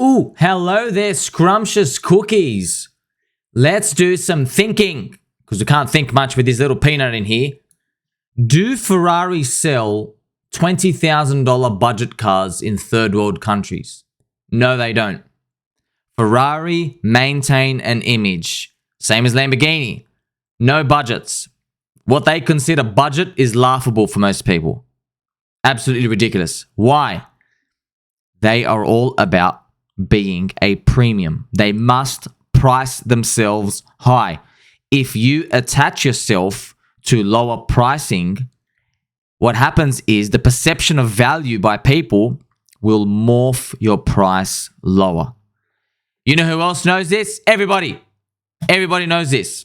Ooh, hello there, scrumptious cookies. Let's do some thinking, because we can't think much with this little peanut in here. Do Ferrari sell $20,000 budget cars in third world countries? No, they don't. Ferrari maintain an image. Same as Lamborghini. No budgets. What they consider budget is laughable for most people. Absolutely ridiculous. Why? They are all about being a premium. They must price themselves high. If you attach yourself to lower pricing, what happens is the perception of value by people will morph your price lower. You know who else knows this? Everybody. Everybody knows this.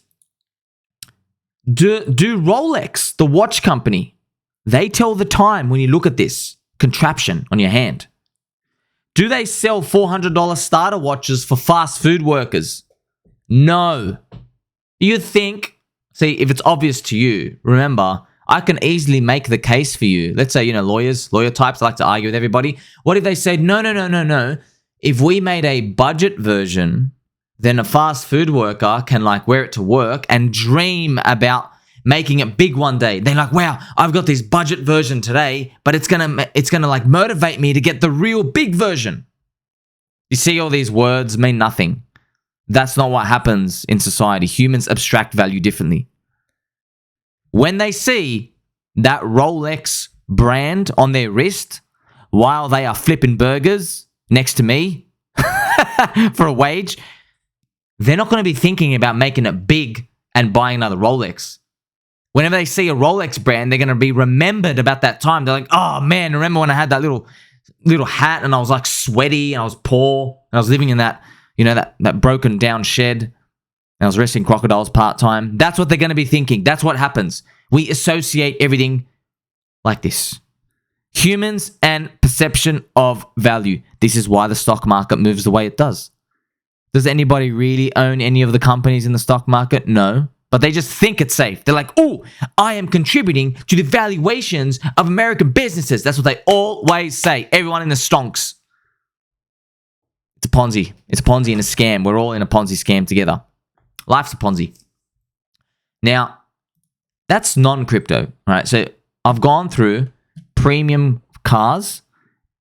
Do Rolex, the watch company, they tell the time when you look at this contraption on your hand. Do they sell $400 starter watches for fast food workers? No. You think, see, if it's obvious to you, remember, I can easily make the case for you. Let's say, lawyer types like to argue with everybody. What if they say, no. If we made a budget version, then a fast food worker can wear it to work and dream about making it big one day. They're like, wow, I've got this budget version today, but it's gonna motivate me to get the real big version. You see, all these words mean nothing. That's not what happens in society. Humans abstract value differently. When they see that Rolex brand on their wrist while they are flipping burgers next to me for a wage, they're not going to be thinking about making it big and buying another Rolex. Whenever they see a Rolex brand, they're going to be remembered about that time. They're like, oh man, remember when I had that little hat and I was sweaty and I was poor and I was living in that, that broken down shed and I was rescuing crocodiles part-time. That's what they're going to be thinking. That's what happens. We associate everything like this. Humans and perception of value. This is why the stock market moves the way it does. Does anybody really own any of the companies in the stock market? No. But they just think it's safe. They're like, oh, I am contributing to the valuations of American businesses. That's what they always say. Everyone in the stonks. It's a Ponzi. It's a Ponzi and a scam. We're all in a Ponzi scam together. Life's a Ponzi. Now, that's non-crypto, right? So I've gone through premium cars,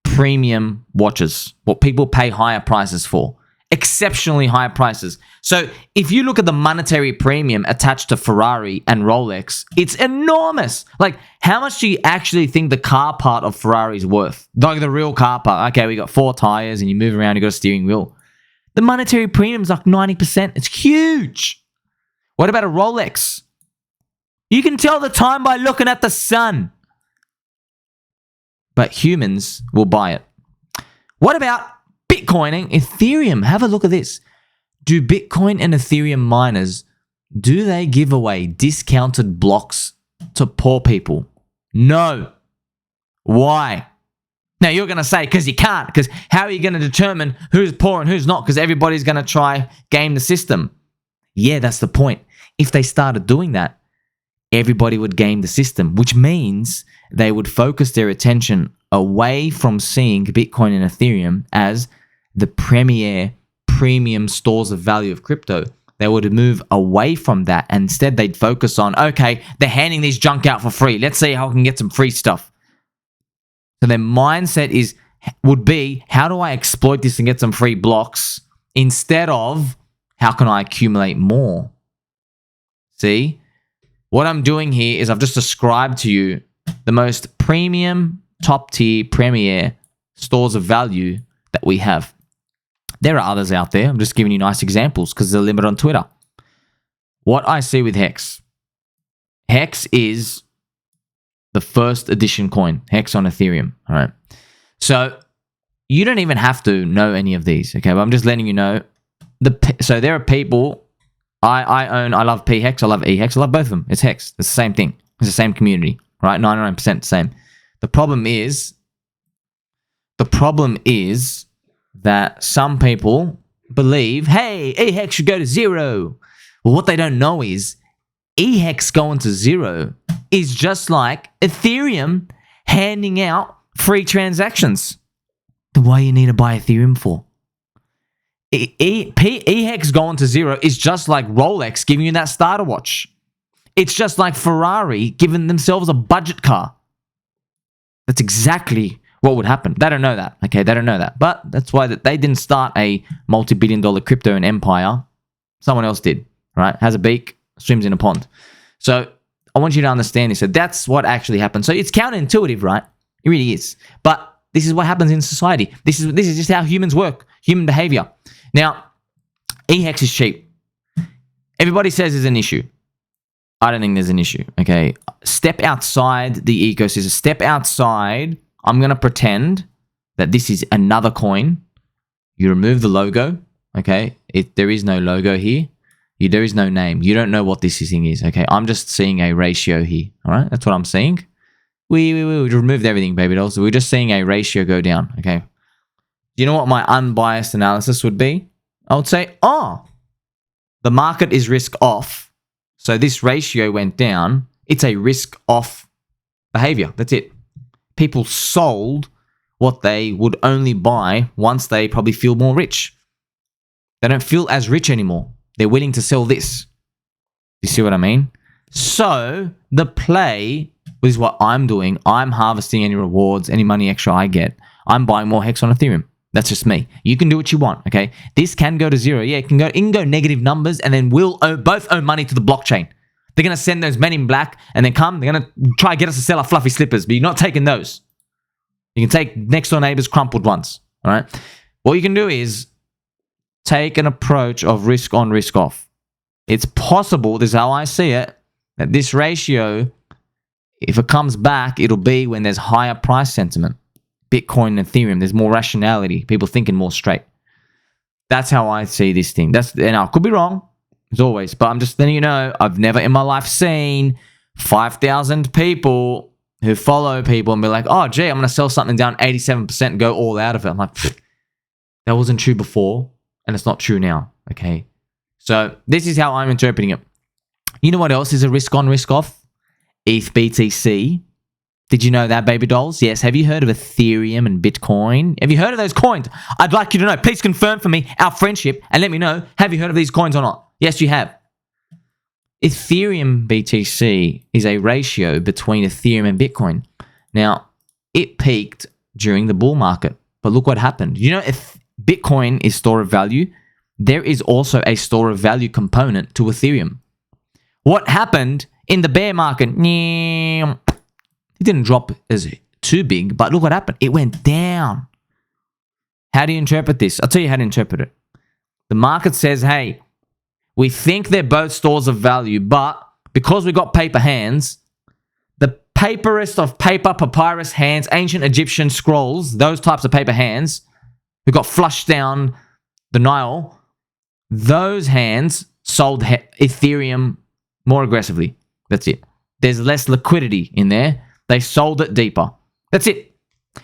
premium watches, what people pay higher prices for. Exceptionally high prices. So if you look at the monetary premium attached to Ferrari and Rolex, it's enormous. How much do you actually think the car part of Ferrari is worth? The real car part. Okay, we got 4 tires and you move around, you got a steering wheel. The monetary premium is 90%. It's huge. What about a Rolex? You can tell the time by looking at the sun. But humans will buy it. What about Bitcoin and Ethereum? Have a look at this. Do Bitcoin and Ethereum miners, do they give away discounted blocks to poor people? No. Why? Now you're going to say, because you can't. Because how are you going to determine who's poor and who's not? Because everybody's going to try game the system. Yeah, that's the point. If they started doing that, everybody would game the system, which means they would focus their attention away from seeing Bitcoin and Ethereum as the premium stores of value of crypto. They would move away from that, and instead they'd focus on, okay, they're handing these junk out for free. Let's see how I can get some free stuff. So their mindset would be, how do I exploit this and get some free blocks, instead of how can I accumulate more? See? What I'm doing here is I've just described to you the most premium, top tier, premier stores of value that we have. There are others out there. I'm just giving you nice examples because they're limited on Twitter. What I see with HEX. HEX is the first edition coin. HEX on Ethereum. All right. So you don't even have to know any of these. Okay. But I'm just letting you know. So there are people. I love pHEX. I love eHEX. I love both of them. It's HEX. It's the same thing. It's the same community. Right? 99% the same. The problem is that some people believe, hey, eHEX should go to 0. Well, what they don't know is eHEX going to 0 is just like Ethereum handing out free transactions. Then why you need to buy Ethereum for? eHEX going to zero is just like Rolex giving you that starter watch. It's just like Ferrari giving themselves a budget car. That's exactly what would happen. They don't know that. Okay, they don't know that. But that's why they didn't start a multi-billion-dollar crypto and empire. Someone else did, right? Has a beak, swims in a pond. So I want you to understand this. So that's what actually happened. So it's counterintuitive, right? It really is. But this is what happens in society. This is just how humans work, human behavior. Now, eHEX is cheap. Everybody says there's an issue. I don't think there's an issue, okay? Step outside the ecosystem. Step outside. I'm going to pretend that this is another coin. You remove the logo, okay? There is no logo here. There is no name. You don't know what this thing is, okay? I'm just seeing a ratio here, all right? That's what I'm seeing. We removed everything, baby dolls. So we're just seeing a ratio go down, okay? You know what my unbiased analysis would be? I would say, oh, the market is risk off. So this ratio went down. It's a risk off behavior. That's it. People sold what they would only buy once they probably feel more rich. They don't feel as rich anymore. They're willing to sell this. You see what I mean? So the play is what I'm doing. I'm harvesting any rewards, any money extra I get. I'm buying more HEX on Ethereum. That's just me. You can do what you want, okay? This can go to zero. Yeah, it can go negative numbers, and then we'll both owe money to the blockchain. They're going to send those men in black, and then they're going to try to get us to sell our fluffy slippers, but you're not taking those. You can take next door neighbor's crumpled ones, all right? What you can do is take an approach of risk on, risk off. It's possible, this is how I see it, that this ratio, if it comes back, it'll be when there's higher price sentiment. Bitcoin and Ethereum, there's more rationality, people thinking more straight. That's how I see this thing. And I could be wrong, as always, but I'm just letting you know, I've never in my life seen 5,000 people who follow people and be like, oh, gee, I'm going to sell something down 87% and go all out of it. I'm like, that wasn't true before, and it's not true now, okay? So this is how I'm interpreting it. You know what else is a risk on, risk off? ETH BTC. Did you know that, baby dolls? Yes. Have you heard of Ethereum and Bitcoin? Have you heard of those coins? I'd like you to know. Please confirm for me our friendship and let me know, have you heard of these coins or not? Yes, you have. Ethereum BTC is a ratio between Ethereum and Bitcoin. Now, it peaked during the bull market, but look what happened. You know, if Bitcoin is store of value, there is also a store of value component to Ethereum. What happened in the bear market? It didn't drop as too big, but look what happened. It went down. How do you interpret this? I'll tell you how to interpret it. The market says, hey, we think they're both stores of value, but because we got paper hands, the paperest of paper, papyrus hands, ancient Egyptian scrolls, those types of paper hands who got flushed down the Nile, those hands sold Ethereum more aggressively. That's it. There's less liquidity in there. They sold it deeper. That's it.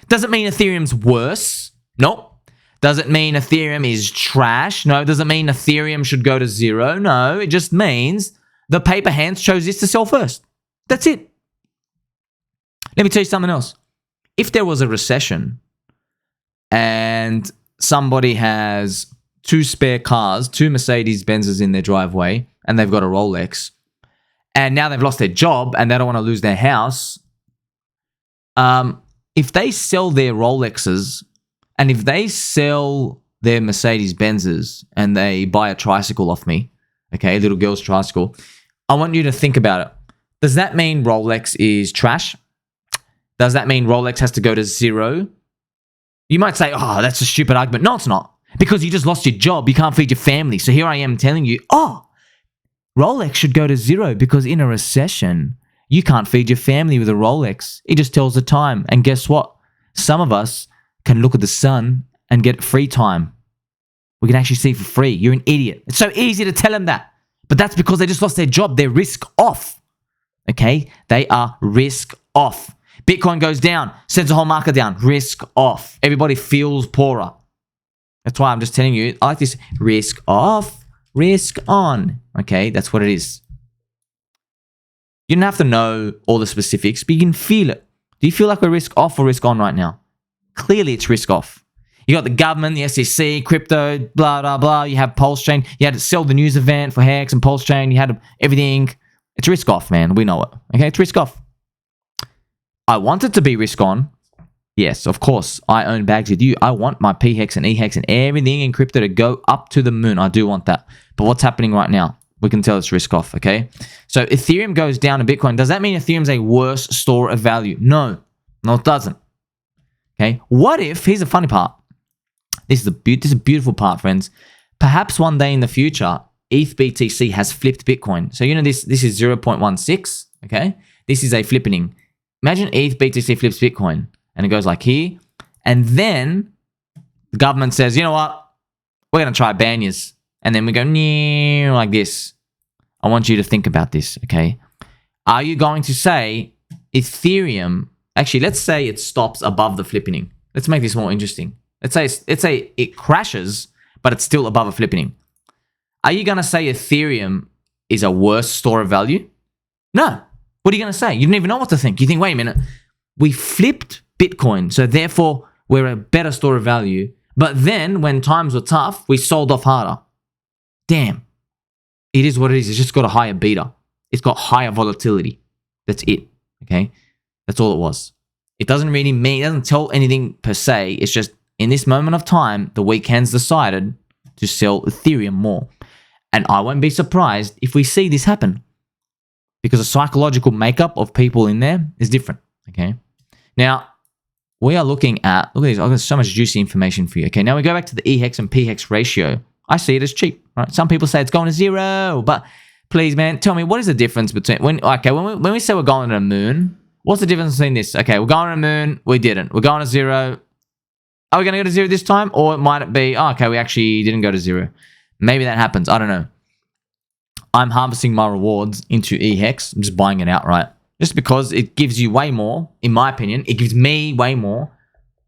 Doesn't mean Ethereum's worse. Nope. Doesn't mean Ethereum is trash. No. Doesn't mean Ethereum should go to zero. No. It just means the paper hands chose this to sell first. That's it. Let me tell you something else. If there was a recession and somebody has 2 spare cars, 2 Mercedes-Benzes in their driveway, and they've got a Rolex, and now they've lost their job and they don't want to lose their house, if they sell their Rolexes and if they sell their Mercedes-Benzes and they buy a tricycle off me, okay, little girl's tricycle, I want you to think about it. Does that mean Rolex is trash? Does that mean Rolex has to go to zero? You might say, oh, that's a stupid argument. No, it's not. Because you just lost your job. You can't feed your family. So here I am telling you, oh, Rolex should go to zero because in a recession, you can't feed your family with a Rolex. It just tells the time. And guess what? Some of us can look at the sun and get free time. We can actually see for free. You're an idiot. It's so easy to tell them that. But that's because they just lost their job. They're risk off. Okay? They are risk off. Bitcoin goes down, sends the whole market down. Risk off. Everybody feels poorer. That's why I'm just telling you, I like this. Risk off, risk on. Okay? That's what it is. You don't have to know all the specifics, but you can feel it. Do you feel like we're risk off or risk on right now? Clearly, it's risk off. You got the government, the SEC, crypto, blah, blah, blah. You have PulseChain. You had to sell the news event for HEX and PulseChain. You had everything. It's risk off, man. We know it. Okay, it's risk off. I want it to be risk on. Yes, of course. I own bags with you. I want my pHEX and eHEX and everything in crypto to go up to the moon. I do want that. But what's happening right now? We can tell it's risk off, okay? So Ethereum goes down to Bitcoin. Does that mean Ethereum's a worse store of value? No. No, it doesn't. Okay? What if, here's the funny part. This is a beautiful part, friends. Perhaps one day in the future, ETH BTC has flipped Bitcoin. So you know this is 0.16, okay? This is a flippening. Imagine ETH BTC flips Bitcoin. And it goes like here. And then the government says, you know what? We're going to try ban yous. And then we go like this. I want you to think about this, okay? Are you going to say Ethereum... Actually, let's say it stops above the flippening. Let's make this more interesting. Let's say it crashes, but it's still above a flippening. Are you going to say Ethereum is a worse store of value? No. What are you going to say? You don't even know what to think. You think, wait a minute. We flipped Bitcoin, so therefore we're a better store of value. But then when times were tough, we sold off harder. Damn. It is what it is. It's just got a higher beta. It's got higher volatility. That's it. Okay? That's all it was. It doesn't really mean, it doesn't tell anything per se. It's just in this moment of time, the weak hands decided to sell Ethereum more. And I won't be surprised if we see this happen. Because the psychological makeup of people in there is different. Okay? Now, we are looking at, look at this, I've got so much juicy information for you. Okay, now we go back to the eHEX and pHEX ratio. I see it as cheap, right? Some people say it's going to 0, but please, man, tell me, what is the difference between, when we say we're going to the moon, what's the difference between this? Okay, we're going to the moon, we didn't. We're going to 0. Are we going to go to 0 this time? Or it might be, oh, okay, we actually didn't go to 0. Maybe that happens, I don't know. I'm harvesting my rewards into eHEX. I'm just buying it outright. Just because it gives you way more, in my opinion, it gives me way more.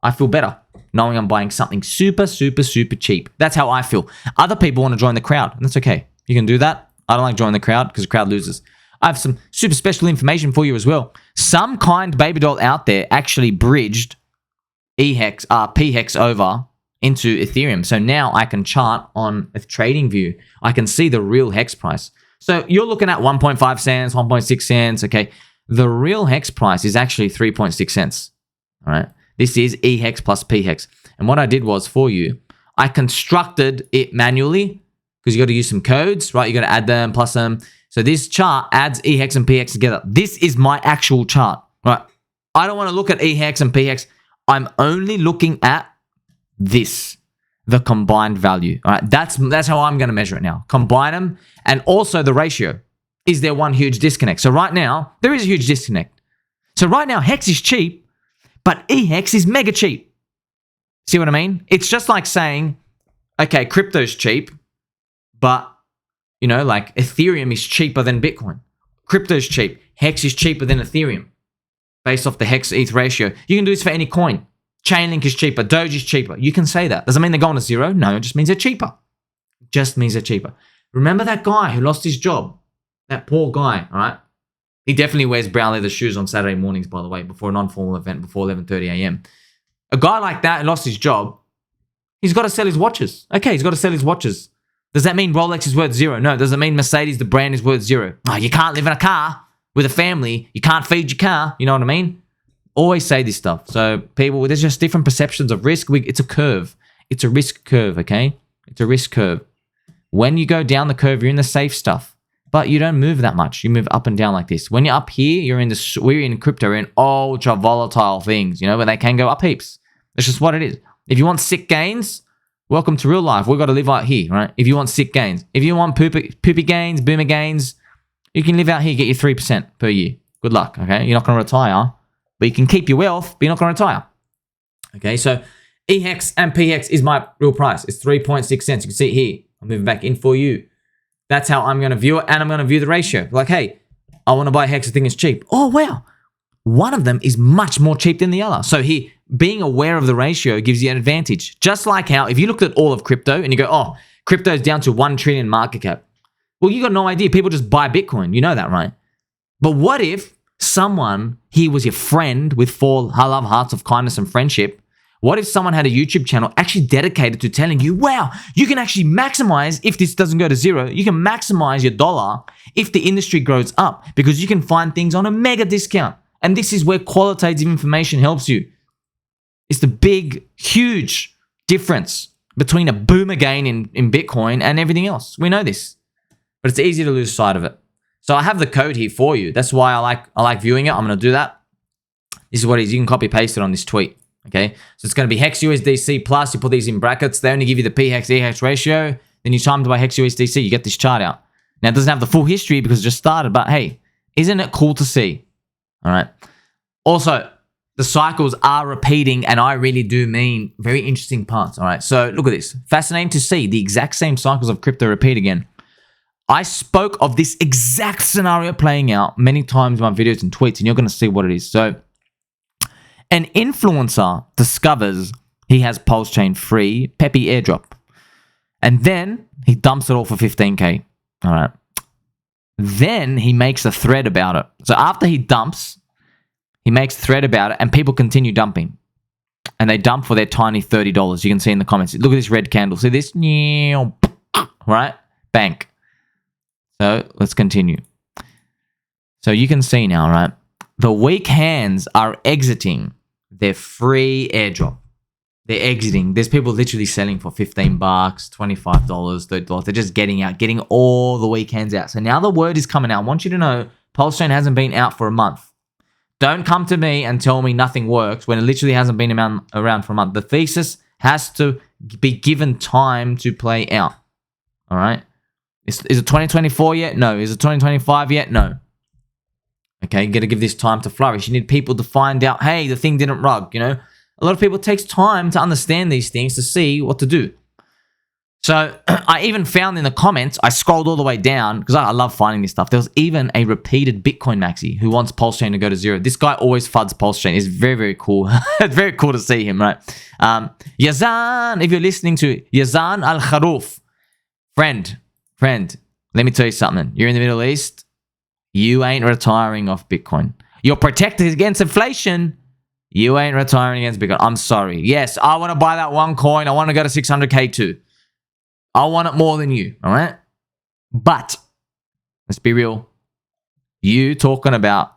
I feel better knowing I'm buying something super, super, super cheap. That's how I feel. Other people want to join the crowd, and that's okay. You can do that. I don't like joining the crowd because the crowd loses. I have some super special information for you as well. Some kind baby doll out there actually bridged pHEX over into Ethereum. So now I can chart on a TradingView. I can see the real HEX price. So you're looking at 1.5 cents, 1.6 cents, okay? The real HEX price is actually 3.6 cents, all right? This is eHEX plus pHEX. And what I did was for you, I constructed it manually because you got to use some codes, right? You got to add them, plus them. So this chart adds eHEX and pHEX together. This is my actual chart, right? I don't want to look at eHEX and pHEX. I'm only looking at this, the combined value, all right? That's how I'm going to measure it now. Combine them and also the ratio. Is there one huge disconnect? So right now, there is a huge disconnect. So right now, HEX is cheap, but eHEX is mega cheap. See what I mean? It's just like saying, okay, crypto's cheap, but, you know, like Ethereum is cheaper than Bitcoin. Crypto's cheap. HEX is cheaper than Ethereum based off the HEX ETH ratio. You can do this for any coin. Chainlink is cheaper. Doge is cheaper. You can say that. Doesn't mean they're going to 0. No, it just means they're cheaper. Just means they're cheaper. Remember that guy who lost his job? That poor guy, all right? He definitely wears brown leather shoes on Saturday mornings, by the way, before a non-formal event, before 11:30 a.m. A guy like that who lost his job, he's got to sell his watches. Okay, he's got to sell his watches. Does that mean Rolex is worth 0? No. Does it mean Mercedes, the brand, is worth 0? Oh, you can't live in a car with a family. You can't feed your car. You know what I mean? Always say this stuff. So people, there's just different perceptions of risk. It's a curve. It's a risk curve, okay? It's a risk curve. When you go down the curve, you're in the safe stuff. But you don't move that much. You move up and down like this. When you're up here, we're in crypto, we're in ultra volatile things, you know, where they can go up heaps. That's just what it is. If you want sick gains, welcome to real life. We've got to live out here, right? If you want sick gains. If you want poopy gains, boomer gains, you can live out here, get your 3% per year. Good luck, okay? You're not going to retire, but you can keep your wealth, but you're not going to retire. Okay, so eHEX and pHEX is my real price. It's 3.6 cents. You can see it here. I'm moving back in for you. That's how I'm going to view it, and I'm going to view the ratio. Like, hey, I want to buy HEX. I think it's cheap. Oh, wow. One of them is much more cheap than the other. So here, being aware of the ratio gives you an advantage. Just like how, if you looked at all of crypto and you go, oh, crypto's down to 1 trillion market cap. Well, you got no idea. People just buy Bitcoin. You know that, right? But what if someone, he was your friend with 4 love hearts of kindness and friendship, What if someone had a YouTube channel actually dedicated to telling you, wow, you can actually maximize if this doesn't go to zero. You can maximize your dollar if the industry grows up because you can find things on a mega discount. And this is where qualitative information helps you. It's the big, huge difference between a boom again in Bitcoin and everything else. We know this, but it's easy to lose sight of it. So I have the code here for you. That's why I like viewing it. I'm going to do that. This is what it is. You can copy paste it on this tweet. Okay, so it's going to be HEXUSDC plus. You put these in brackets. They only give you the pHEX eHEX ratio. Then you time it by HEXUSDC. You get this chart out. Now it doesn't have the full history because it just started, but hey, isn't it cool to see? All right. Also, the cycles are repeating, and I really do mean very interesting parts. All right. So look at this. Fascinating to see the exact same cycles of crypto repeat again. I spoke of this exact scenario playing out many times in my videos and tweets, and you're going to see what it is. So an influencer discovers he has PulseChain free Peppy airdrop, and then he dumps it all for 15K. All right. Then he makes a thread about it. So after he dumps, he makes a thread about it, and people continue dumping. And they dump for their tiny $30. You can see in the comments. Look at this red candle. See this? Right? Bank. So let's continue. So you can see now, right? The weak hands are exiting their free airdrop. They're exiting. There's people literally selling for $15, $25, $30. They're just getting out, getting all the weak hands out. So now the word is coming out. I want you to know PulseChain hasn't been out for a month. Don't come to me and tell me nothing works when it literally hasn't been around for a month. The thesis has to be given time to play out. All right? Is it 2024 yet? No. Is it 2025 yet? No. Okay, you got to give this time to flourish. You need people to find out, hey, the thing didn't rug, you know? A lot of people, it takes time to understand these things to see what to do. So I even found in the comments, I scrolled all the way down because I love finding this stuff. There was even a repeated Bitcoin maxi who wants PulseChain to go to zero. This guy always fuds PulseChain. It's very, very cool. It's very cool to see him, right? Yazan, if you're listening to Yazan Al-KHAROUF, friend, let me tell you something. You're in the Middle East. You ain't retiring off Bitcoin. You're protected against inflation. You ain't retiring against Bitcoin. I'm sorry. Yes, I want to buy that one coin. I want to go to 600K too. I want it more than you, all right? But let's be real. You talking about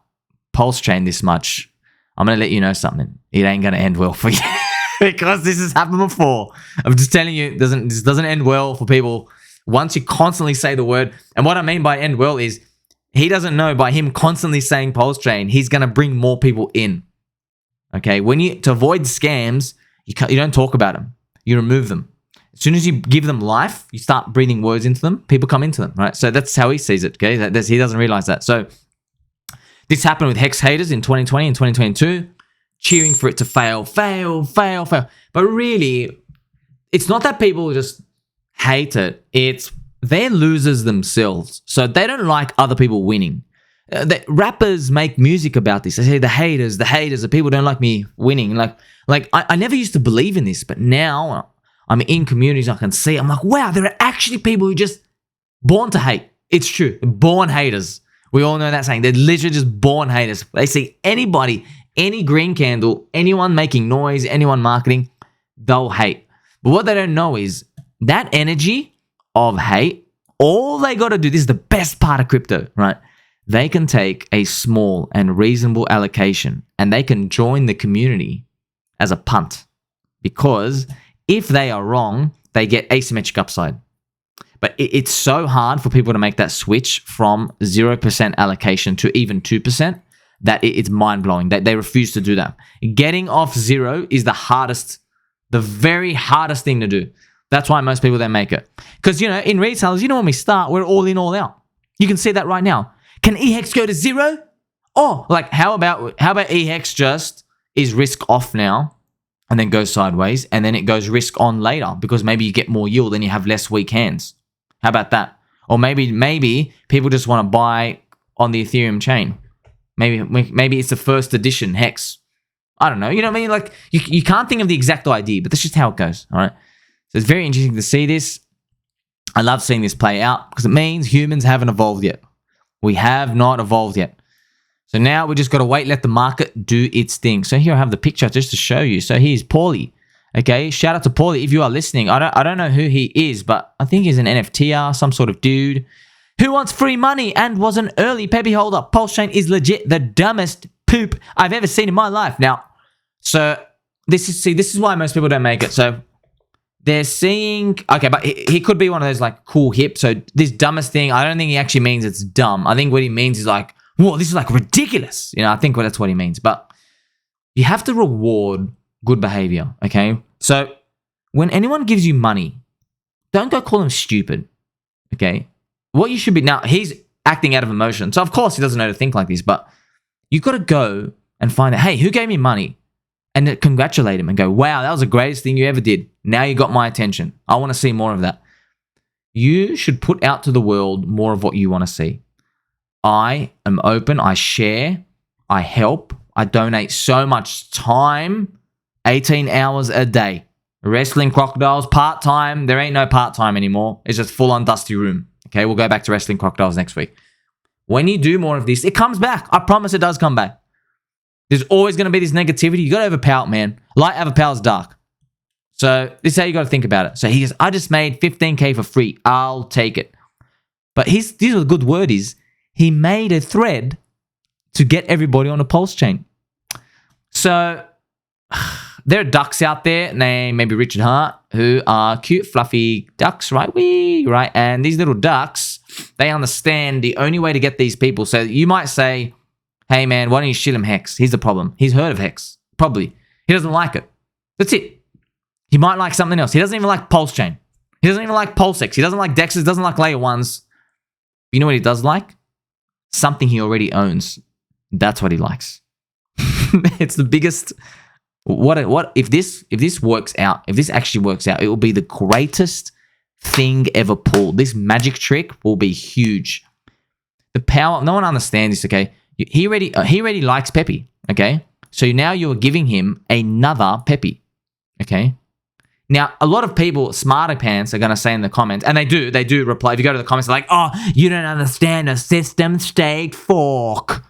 PulseChain this much, I'm going to let you know something. It ain't going to end well for you because this has happened before. I'm just telling you, this doesn't end well for people once you constantly say the word. And what I mean by end well is he doesn't know by him constantly saying PulseChain, he's going to bring more people in. Okay? To avoid scams, you don't talk about them. You remove them. As soon as you give them life, you start breathing words into them, people come into them, right? So that's how he sees it, okay? He doesn't realize that. So this happened with HEX haters in 2020 and 2022, cheering for it to fail. But really, it's not that people just hate it. They're losers themselves. So they don't like other people winning. Rappers make music about this. They say the haters, the people don't like me winning. Like I never used to believe in this, but now I'm in communities, I can see, I'm like, wow, there are actually people who just born to hate. It's true. Born haters. We all know that saying. They're literally just born haters. They see anybody, any green candle, anyone making noise, anyone marketing, they'll hate. But what they don't know is that energy of hate, all they got to do, this is the best part of crypto, right? They can take a small and reasonable allocation and they can join the community as a punt because if they are wrong, they get asymmetric upside. But it's so hard for people to make that switch from 0% allocation to even 2% that it's mind-blowing. They refuse to do that. Getting off zero is the very hardest thing to do. That's why most people don't make it. Because, in retailers, when we start, we're all in, all out. You can see that right now. Can eHEX go to zero? Oh, how about eHEX just is risk off now? And then goes sideways, and then it goes risk on later because maybe you get more yield and you have less weak hands. How about that? Or maybe people just want to buy on the Ethereum chain. Maybe it's the first edition HEX. I don't know. You know what I mean? Like you can't think of the exact idea, but that's just how it goes. All right. So it's very interesting to see this. I love seeing this play out because it means humans haven't evolved yet. We have not evolved yet. So now we just got to wait, let the market do its thing. So here I have the picture just to show you. So here's Paulie. Okay, shout out to Paulie if you are listening. I don't know who he is, but I think he's an NFTer, some sort of dude who wants free money and was an early peppy holder. PulseChain is legit the dumbest poop I've ever seen in my life. Now, so this is why most people don't make it. So they're seeing, okay, but he could be one of those like cool hip. So this dumbest thing, I don't think he actually means it's dumb. I think what he means is like, whoa, this is like ridiculous. You know, I think that's what he means. But you have to reward good behavior, okay? So when anyone gives you money, don't go call him stupid, okay? What you should be, now he's acting out of emotion. So of course he doesn't know to think like this, but you got to go and find out, hey, who gave me money? And congratulate him and go, wow, that was the greatest thing you ever did. Now you got my attention. I want to see more of that. You should put out to the world more of what you want to see. I am open, I share, I help, I donate so much time, 18 hours a day. Wrestling crocodiles, part-time. There ain't no part-time anymore. It's just full-on dusty room. Okay, we'll go back to wrestling crocodiles next week. When you do more of this, it comes back. I promise it does come back. There's always going to be this negativity. You got to overpower it, man. Light overpowers dark. So this is how you got to think about it. So he goes, I just made 15K for free. I'll take it. But this is a good word is, he made a thread to get everybody on a PulseChain. So there are ducks out there named maybe Richard Hart who are cute, fluffy ducks, right? Right? And these little ducks, they understand the only way to get these people. So you might say, hey man, why don't you shit him HEX? Here's the problem. He's heard of HEX. Probably. He doesn't like it. That's it. He might like something else. He doesn't even like PulseChain. He doesn't even like pHEX. He doesn't like DEXs, doesn't like layer ones. You know what he does like? Something he already owns. That's what he likes. It's the biggest. What if this works out? If this actually works out, it will be the greatest thing ever pulled. This magic trick will be huge. The power. No one understands this. Okay, he already likes Peppy. Okay, so now you're giving him another Peppy. Okay. Now, a lot of people, smarter pants, are going to say in the comments, and they do reply. If you go to the comments, they're like, oh, you don't understand a system state fork.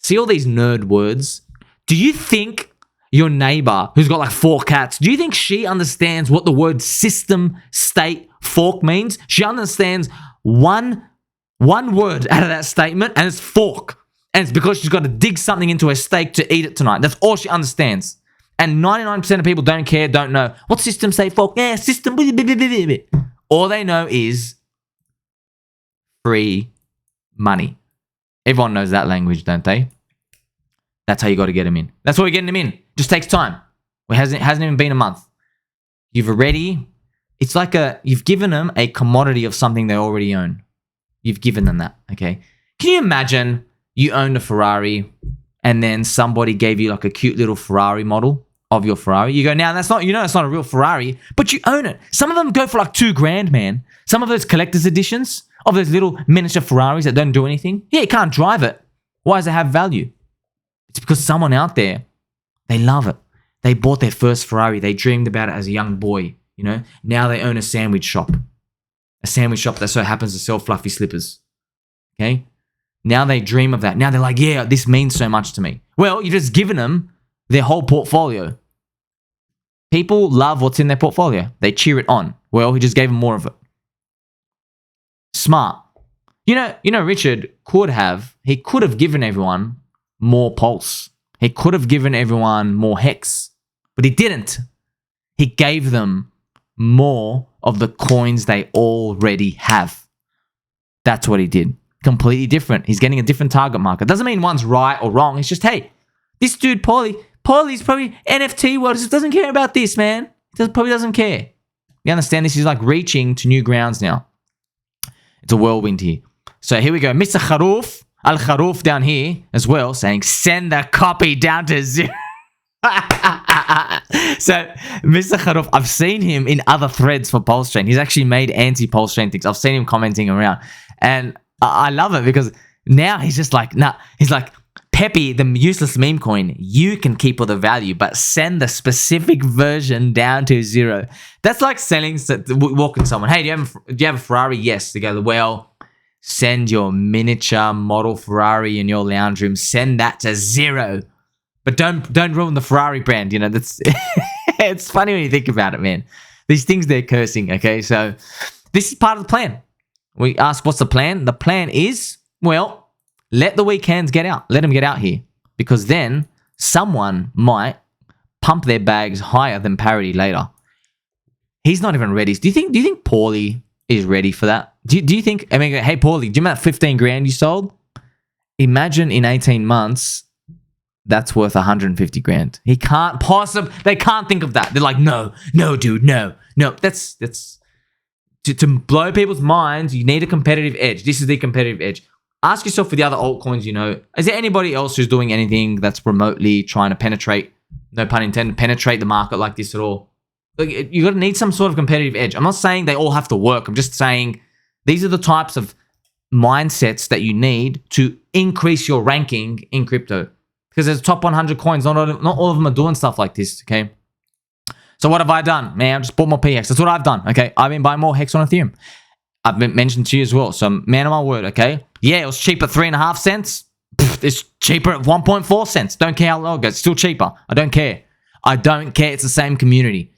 See all these nerd words? Do you think your neighbor who's got like 4 cats, do you think she understands what the word system state fork means? She understands one word out of that statement, and it's fork. And it's because she's got to dig something into her steak to eat it tonight. That's all she understands. And 99% of people don't care, don't know. What system say fork? Yeah, system. All they know is free money. Everyone knows that language, don't they? That's how you got to get them in. That's why we're getting them in. Just takes time. It hasn't even been a month. It's like you've given them a commodity of something they already own. You've given them that, okay? Can you imagine you owned a Ferrari and then somebody gave you like a cute little Ferrari model of your Ferrari? You go, now that's not, it's not a real Ferrari, but you own it. Some of them go for like $2,000, man. Some of those collector's editions of those little miniature Ferraris that don't do anything. Yeah, you can't drive it. Why does it have value? It's because someone out there, they love it. They bought their first Ferrari. They dreamed about it as a young boy, Now they own a sandwich shop. A sandwich shop that so happens to sell fluffy slippers. Okay? Now they dream of that. Now they're like, yeah, this means so much to me. Well, you've just given them their whole portfolio. People love what's in their portfolio. They cheer it on. Well, he just gave them more of it. Smart. Richard could have given everyone more Pulse. He could have given everyone more HEX. But he didn't. He gave them more of the coins they already have. That's what he did. Completely different. He's getting a different target market. Doesn't mean one's right or wrong. It's just, hey, this dude, Paulie's probably NFT world. He just doesn't care about this, man. He probably doesn't care. You understand this? He's like reaching to new grounds now. It's a whirlwind here. So here we go. Mr. KHAROUF, Al-KHAROUF down here as well, saying, send the copy down to 0. So, Mr. KHAROUF, I've seen him in other threads for PulseChain. He's actually made anti-PulseChain things. I've seen him commenting around. And I love it because now he's just like, nah, he's like, Peppy, the useless meme coin, you can keep all the value, but send the specific version down to 0. That's like walking someone. Hey, do you have a Ferrari? Yes. They go, well, Send your miniature model Ferrari in your lounge room. Send that to 0. But don't ruin the Ferrari brand. You know, that's it's funny when you think about it, man. These things they're cursing. Okay, so this is part of the plan. We ask, what's the plan? The plan is, well, let the weekends get out. Let them get out here, because then someone might pump their bags higher than parity later. He's not even ready. Do you think Paulie is ready for that? Do you think, I mean, hey, Paulie, do you remember that 15 grand you sold? Imagine in 18 months, that's worth 150 grand. He can't possibly, they can't think of that. They're like, no, dude, no. That's to blow people's minds, you need a competitive edge. This is the competitive edge. Ask yourself for the other altcoins, you know, is there anybody else who's doing anything that's remotely trying to penetrate, no pun intended, penetrate the market like this at all? Like, you're going to need some sort of competitive edge. I'm not saying they all have to work. I'm just saying these are the types of mindsets that you need to increase your ranking in crypto. Because there's top 100 coins. Not all of them are doing stuff like this, okay? So what have I done? Man, I just bought more pHEX. That's what I've done, okay? I've been buying more HEX on Ethereum. I've been mentioned to you as well. So, man of my word, okay? Yeah, it was cheap at 3.5 cents. It's cheaper at 1.4 cents. Don't care how low it goes. It's still cheaper. I don't care. It's the same community.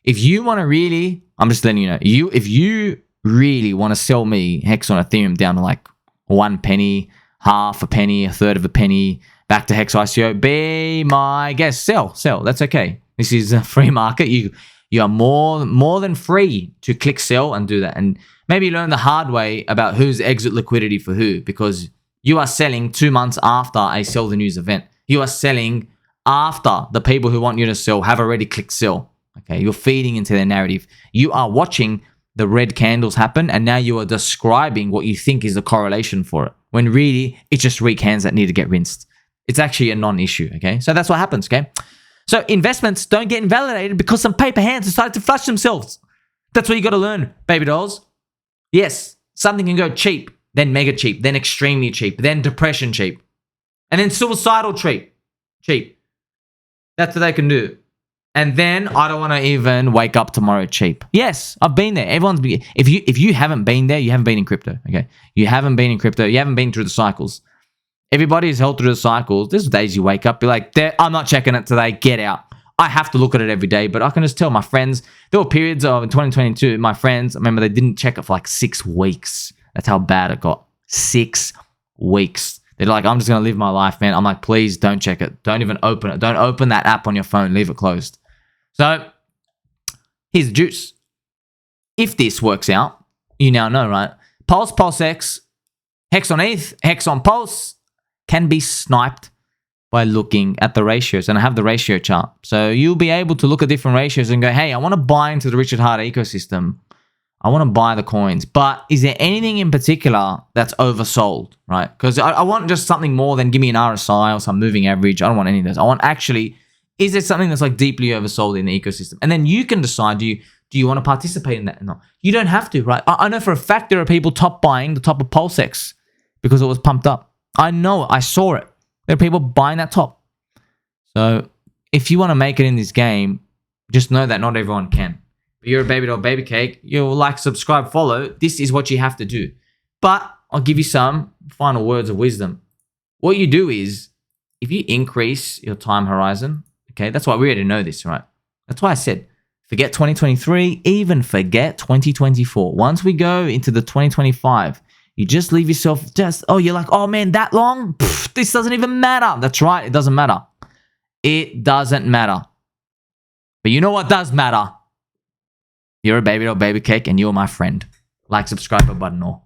If you want to really, I'm just letting you know, if you really want to sell me HEX on Ethereum down to like 1 penny, half a penny, a third of a penny, back to HEX ICO, be my guest. Sell. That's okay. This is a free market. You are more than free to click sell and do that. And maybe learn the hard way about who's exit liquidity for who, because you are selling 2 months after a sell the news event. You are selling after the people who want you to sell have already clicked sell. Okay, you're feeding into their narrative. You are watching the red candles happen, and now you are describing what you think is the correlation for it, when really it's just weak hands that need to get rinsed. It's actually a non-issue, okay? So that's what happens, okay? So investments don't get invalidated because some paper hands decided to flush themselves. That's what you got to learn, baby dolls. Yes, something can go cheap, then mega cheap, then extremely cheap, then depression cheap, and then suicidal cheap. That's what they can do. And then I don't want to even wake up tomorrow cheap. Yes, I've been there. If you haven't been there, you haven't been in crypto, okay? You haven't been in crypto. You haven't been through the cycles. Everybody is held through the cycles. There's days you wake up, be like, I'm not checking it today. Get out. I have to look at it every day, but I can just tell my friends. There were periods of in 2022, my friends, I remember they didn't check it for like 6 weeks. That's how bad it got. 6 weeks. They're like, I'm just going to live my life, man. I'm like, please don't check it. Don't even open it. Don't open that app on your phone. Leave it closed. So here's the juice. If this works out, you now know, right? PulseX, HEX on ETH, HEX on Pulse can be sniped by looking at the ratios. And I have the ratio chart. So you'll be able to look at different ratios and go, hey, I want to buy into the Richard Heart ecosystem. I want to buy the coins. But is there anything in particular that's oversold, right? Because I want just something more than give me an RSI or some moving average. I don't want any of those. I want actually, is there something that's like deeply oversold in the ecosystem? And then you can decide, do you want to participate in that or not? You don't have to, right? I know for a fact there are people top buying the top of PulseX because it was pumped up. I know it. I saw it. There are people buying that top. So if you want to make it in this game, just know that not everyone can. If you're a baby doll, baby cake, you'll like, subscribe, follow. This is what you have to do. But I'll give you some final words of wisdom. What you do is, if you increase your time horizon, okay, that's why we already know this, right? That's why I said, forget 2023, even forget 2024. Once we go into the 2025, you just leave yourself you're like, oh man, that long? Pfft, this doesn't even matter. That's right, it doesn't matter. It doesn't matter. But you know what does matter? You're a baby doll, baby cake, and you're my friend. Like, subscribe, button, all.